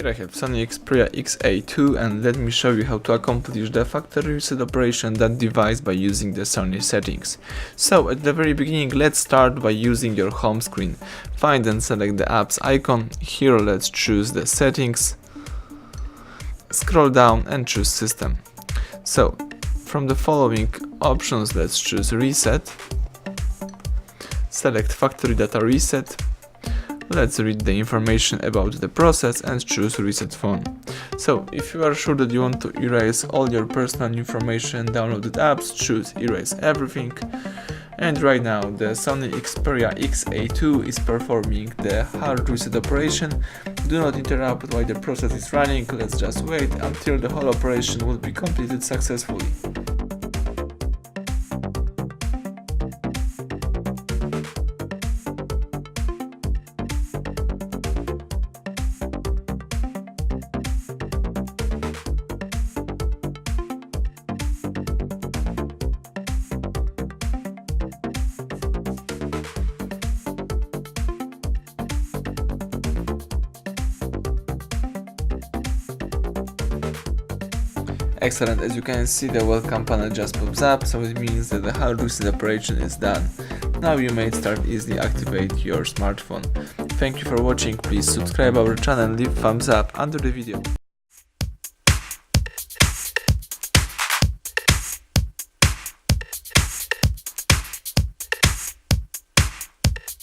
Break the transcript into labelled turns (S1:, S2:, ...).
S1: Here I have SONY Xperia XZ2 and let me show you how to accomplish the factory reset operation on that device by using the Sony settings. So at the very beginning, let's start by using your home screen. Find and select the apps icon. Here let's choose the settings. Scroll down and choose system. So from the following options, let's choose reset. Select factory data reset. Let's read the information about the process and choose reset phone. So if you are sure that you want to erase all your personal information and downloaded apps, choose erase everything. And right now the Sony Xperia XZ2 is performing the hard reset operation. Do not interrupt while the process is running, let's just wait until the whole operation will be completed successfully. Excellent, as you can see the welcome panel just pops up, so it means that the hard reset operation is done. Now you may start easily activate your smartphone. Thank you for watching, please subscribe our channel and leave thumbs up under the video.